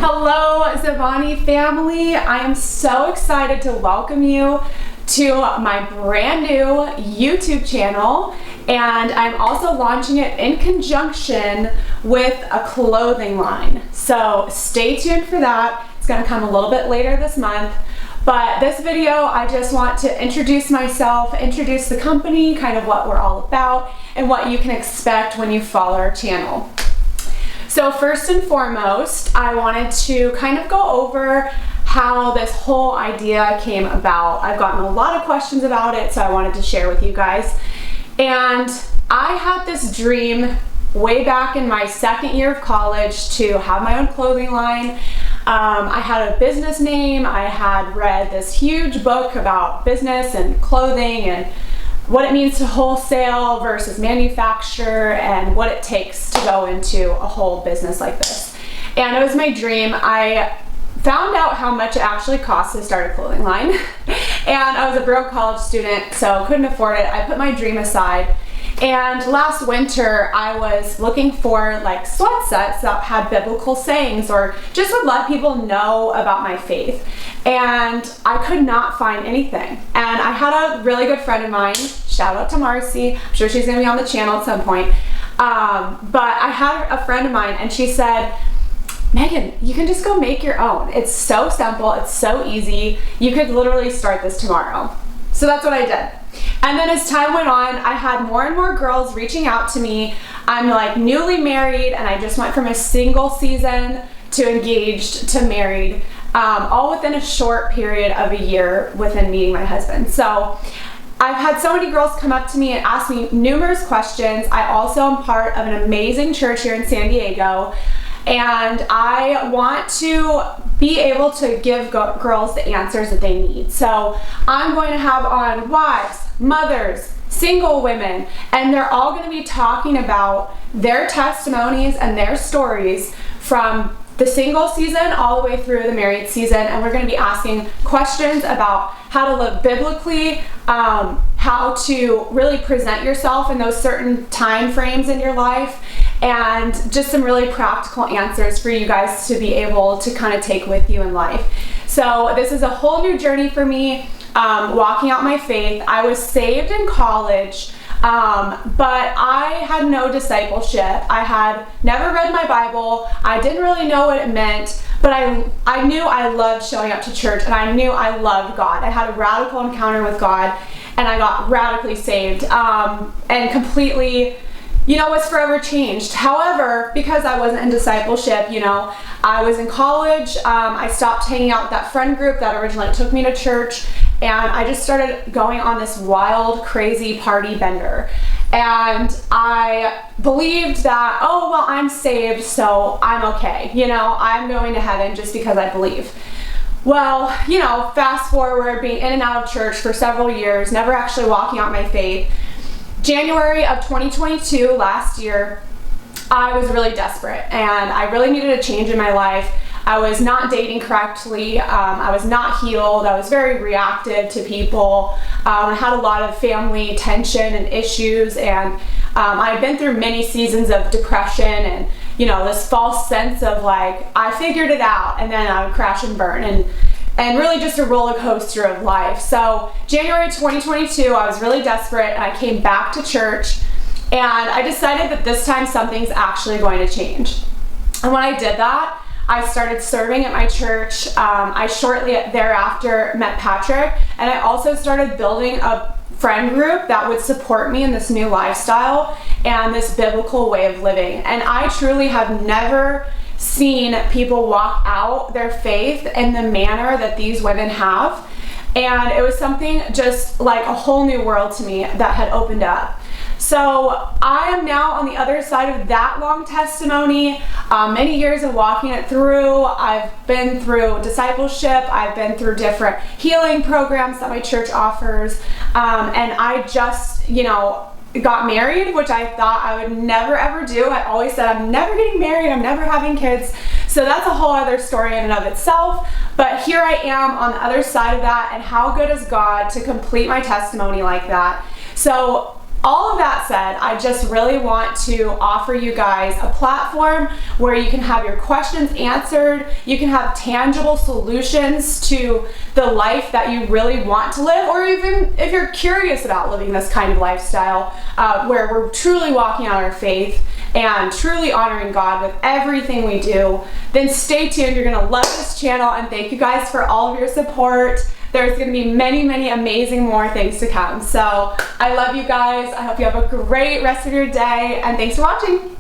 Hello, Zavani family. I am so excited to welcome you to my brand new YouTube channel, and I'm also launching it in conjunction with a clothing line. So stay tuned for that. It's going to come a little bit later this month. But this video, I just want to introduce myself, introduce the company, kind of what we're all about, and what you can expect when you follow our channel. So first and foremost, I wanted to kind of go over how this whole idea came about. I've gotten a lot of questions about it, so I wanted to share with you guys. And I had this dream way back in my second year of college to have my own clothing line. I had a business name. I had read this huge book about business and clothing and what it means to wholesale versus manufacture and what it takes to go into a whole business like this. And it was my dream. I found out how much it actually costs to start a clothing line. And I was a broke college student, so couldn't afford it. I put my dream aside. And last winter, I was looking for like sweat sets that had biblical sayings or just would let people know about my faith. And I could not find anything. And I had a really good friend of mine, shout out to Marcy, I'm sure she's gonna be on the channel at some point. But I had a friend of mine and she said, Megan, you can just go make your own. It's so simple, it's so easy. You could literally start this tomorrow. So that's what I did. And then as time went on, I had more and more girls reaching out to me. I'm like newly married and I just went from a single season to engaged to married, all within a short period of a year within meeting my husband. So I've had so many girls come up to me and ask me numerous questions. I also am part of an amazing church here in San Diego, and I want to be able to give girls the answers that they need. So I'm going to have on wives, mothers, single women, and they're all going to be talking about their testimonies and their stories from the single season all the way through the married season. And we're going to be asking questions about how to live biblically, how to really present yourself in those certain time frames in your life, and just some really practical answers for you guys to be able to kind of take with you in life. So this is a whole new journey for me, walking out my faith. I was saved in college, but I had no discipleship. I had never read my Bible. I didn't really know what it meant, but I knew I loved showing up to church, and I knew I loved God. I had a radical encounter with God, and I got radically saved, and completely, was forever changed. However, because I wasn't in discipleship, I was in college, I stopped hanging out with that friend group that originally took me to church, and I just started going on this wild, crazy party bender. And I believed that, oh, well, I'm saved, so I'm okay. I'm going to heaven just because I believe. Well, fast forward, being in and out of church for several years, never actually walking out my faith. January of 2022, last year, I was really desperate and I really needed a change in my life. I was not dating correctly. I was not healed. I was very reactive to people. I had a lot of family tension and issues, and I had been through many seasons of depression and this false sense of like, I figured it out, and then I would crash and burn, and really just a roller coaster of life. So January 2022, I was really desperate, and I came back to church, and I decided that this time something's actually going to change. And when I did that, I started serving at my church. I shortly thereafter met Patrick, and I also started building a friend group that would support me in this new lifestyle and this biblical way of living. And I truly have never seen people walk out their faith in the manner that these women have. And it was something just like a whole new world to me that had opened up. So I am now on the other side of that long testimony, many years of walking it through. I've been through discipleship. I've been through different healing programs that my church offers. And I just, got married, which I thought I would never ever do. I always said I'm never getting married, I'm never having kids. So that's a whole other story in and of itself. But here I am on the other side of that, and how good is God to complete my testimony like that. So all of that said, I just really want to offer you guys a platform where you can have your questions answered, you can have tangible solutions to the life that you really want to live, or even if you're curious about living this kind of lifestyle, where we're truly walking out our faith and truly honoring God with everything we do. Then stay tuned. You're gonna love this channel, and thank you guys for all of your support. There's going to be many, many amazing more things to come. So I love you guys. I hope you have a great rest of your day, and thanks for watching.